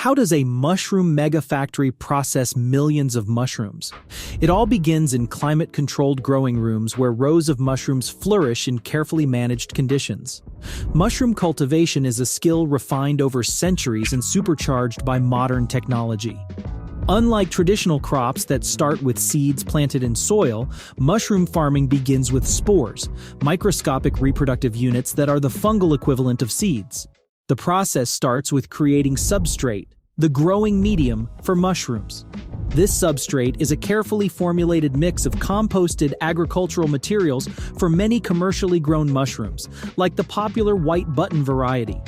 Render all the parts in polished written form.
how does a mushroom megafactory process millions of mushrooms? It all begins in climate-controlled growing rooms where rows of mushrooms flourish in carefully managed conditions. Mushroom cultivation is a skill refined over centuries and supercharged by modern technology. Unlike traditional crops that start with seeds planted in soil, mushroom farming begins with spores, microscopic reproductive units that are the fungal equivalent of seeds. The process starts with creating substrate, the growing medium for mushrooms. This substrate is a carefully formulated mix of composted agricultural materials for many commercially grown mushrooms, like the popular white button variety.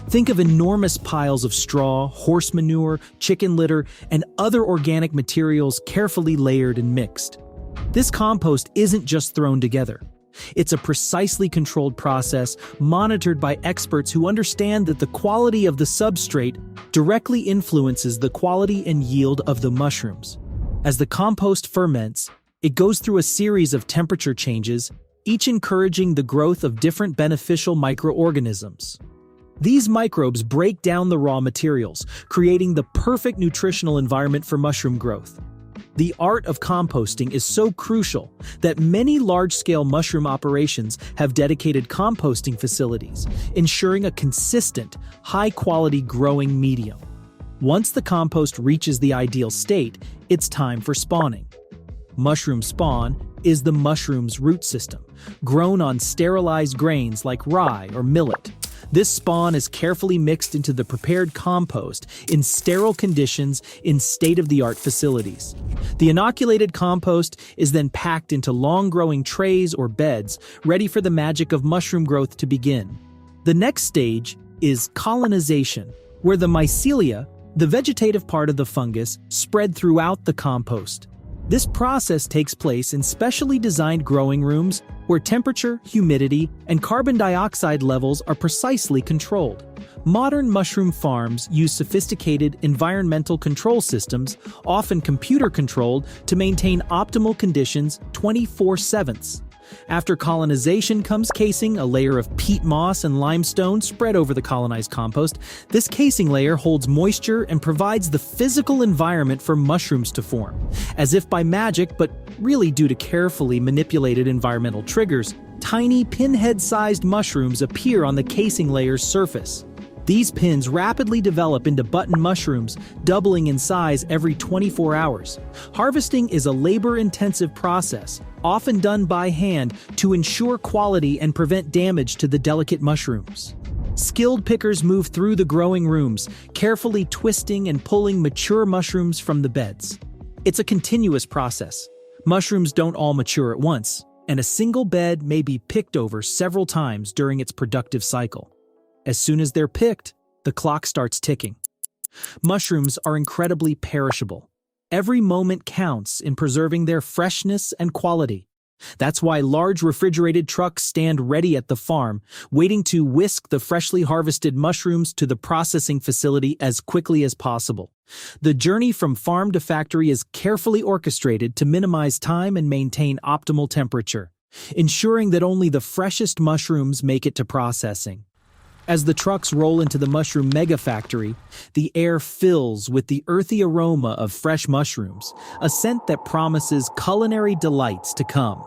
Think of enormous piles of straw, horse manure, chicken litter, and other organic materials carefully layered and mixed. This compost isn't just thrown together. It's a precisely controlled process monitored by experts who understand that the quality of the substrate directly influences the quality and yield of the mushrooms. As the compost ferments, it goes through a series of temperature changes, each encouraging the growth of different beneficial microorganisms. These microbes break down the raw materials, creating the perfect nutritional environment for mushroom growth. The art of composting is so crucial that many large-scale mushroom operations have dedicated composting facilities, ensuring a consistent, high-quality growing medium. Once the compost reaches the ideal state, it's time for spawning. Mushroom spawn is the mushroom's root system, grown on sterilized grains like rye or millet. This spawn is carefully mixed into the prepared compost in sterile conditions in state-of-the-art facilities. The inoculated compost is then packed into long-growing trays or beds, ready for the magic of mushroom growth to begin. The next stage is colonization, where the mycelia, the vegetative part of the fungus, spread throughout the compost. This process takes place in specially designed growing rooms where temperature, humidity, and carbon dioxide levels are precisely controlled. Modern mushroom farms use sophisticated environmental control systems, often computer-controlled, to maintain optimal conditions 24/7. After colonization comes casing, a layer of peat moss and limestone spread over the colonized compost. This casing layer holds moisture and provides the physical environment for mushrooms to form. As if by magic, but really due to carefully manipulated environmental triggers, tiny pinhead-sized mushrooms appear on the casing layer's surface. These pins rapidly develop into button mushrooms, doubling in size every 24 hours. Harvesting is a labor-intensive process, often done by hand to ensure quality and prevent damage to the delicate mushrooms. Skilled pickers move through the growing rooms, carefully twisting and pulling mature mushrooms from the beds. It's a continuous process. Mushrooms don't all mature at once, and a single bed may be picked over several times during its productive cycle. As soon as they're picked, the clock starts ticking. Mushrooms are incredibly perishable. Every moment counts in preserving their freshness and quality. That's why large refrigerated trucks stand ready at the farm, waiting to whisk the freshly harvested mushrooms to the processing facility as quickly as possible. The journey from farm to factory is carefully orchestrated to minimize time and maintain optimal temperature, ensuring that only the freshest mushrooms make it to processing. As the trucks roll into the mushroom megafactory, the air fills with the earthy aroma of fresh mushrooms, a scent that promises culinary delights to come.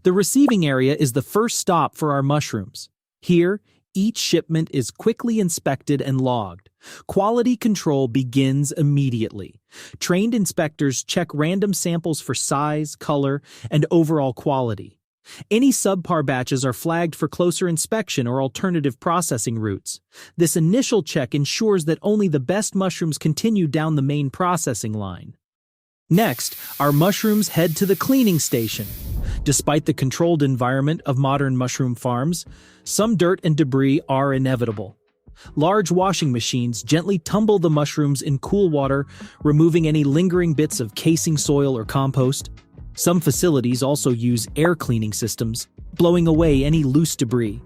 The receiving area is the first stop for our mushrooms. Here, each shipment is quickly inspected and logged. Quality control begins immediately. Trained inspectors check random samples for size, color, and overall quality. Any subpar batches are flagged for closer inspection or alternative processing routes. This initial check ensures that only the best mushrooms continue down the main processing line. Next, our mushrooms head to the cleaning station. Despite the controlled environment of modern mushroom farms, some dirt and debris are inevitable. Large washing machines gently tumble the mushrooms in cool water, removing any lingering bits of casing soil or compost. Some facilities also use air cleaning systems, blowing away any loose debris.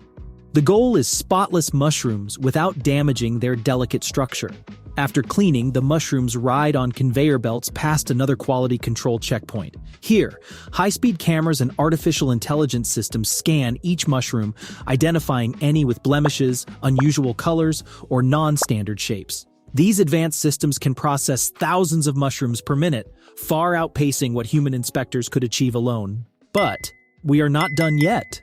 The goal is spotless mushrooms without damaging their delicate structure. After cleaning, the mushrooms ride on conveyor belts past another quality control checkpoint. Here, high-speed cameras and artificial intelligence systems scan each mushroom, identifying any with blemishes, unusual colors, or non-standard shapes. These advanced systems can process thousands of mushrooms per minute, far outpacing what human inspectors could achieve alone. But we are not done yet.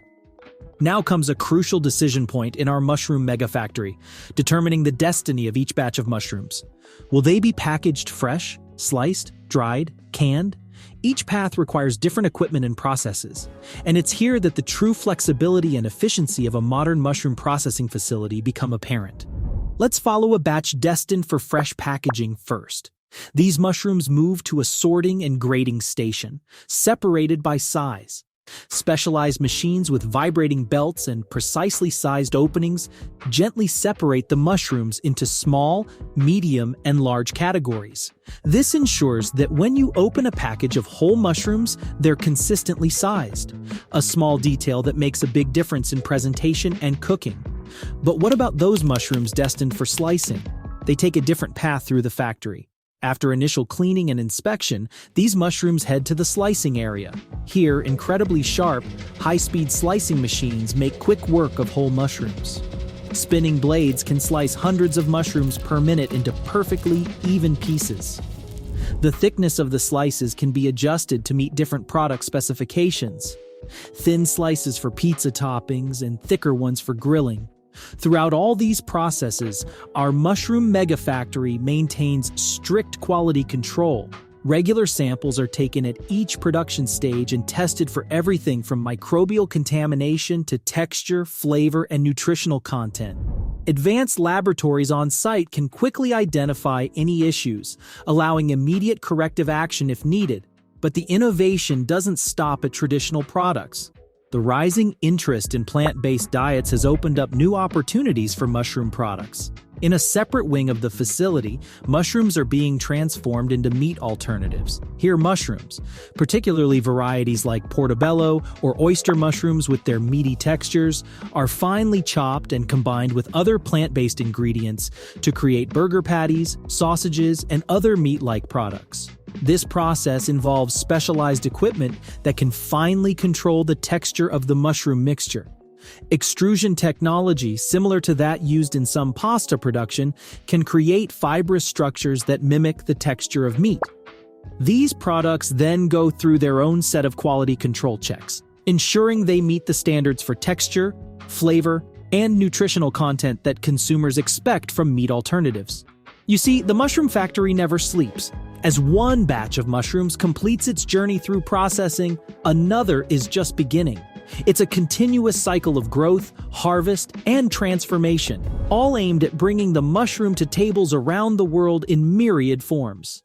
Now comes a crucial decision point in our mushroom megafactory, determining the destiny of each batch of mushrooms. Will they be packaged fresh, sliced, dried, canned? Each path requires different equipment and processes, and it's here that the true flexibility and efficiency of a modern mushroom processing facility become apparent. Let's follow a batch destined for fresh packaging first. These mushrooms move to a sorting and grading station, separated by size. Specialized machines with vibrating belts and precisely sized openings gently separate the mushrooms into small, medium, and large categories. This ensures that when you open a package of whole mushrooms, they're consistently sized, a small detail that makes a big difference in presentation and cooking. But what about those mushrooms destined for slicing? They take a different path through the factory. After initial cleaning and inspection, these mushrooms head to the slicing area. Here, incredibly sharp, high-speed slicing machines make quick work of whole mushrooms. Spinning blades can slice hundreds of mushrooms per minute into perfectly even pieces. The thickness of the slices can be adjusted to meet different product specifications. Thin slices for pizza toppings and thicker ones for grilling. Throughout all these processes, our mushroom megafactory maintains strict quality control. Regular samples are taken at each production stage and tested for everything from microbial contamination to texture, flavor, and nutritional content. Advanced laboratories on site can quickly identify any issues, allowing immediate corrective action if needed. But the innovation doesn't stop at traditional products. The rising interest in plant-based diets has opened up new opportunities for mushroom products. In a separate wing of the facility, mushrooms are being transformed into meat alternatives. Here, mushrooms, particularly varieties like portobello or oyster mushrooms with their meaty textures, are finely chopped and combined with other plant-based ingredients to create burger patties, sausages, and other meat-like products. This process involves specialized equipment that can finely control the texture of the mushroom mixture. Extrusion technology, similar to that used in some pasta production, can create fibrous structures that mimic the texture of meat. These products then go through their own set of quality control checks, ensuring they meet the standards for texture, flavor, and nutritional content that consumers expect from meat alternatives. You see, the mushroom factory never sleeps. As one batch of mushrooms completes its journey through processing, another is just beginning. It's a continuous cycle of growth, harvest, and transformation, all aimed at bringing the mushroom to tables around the world in myriad forms.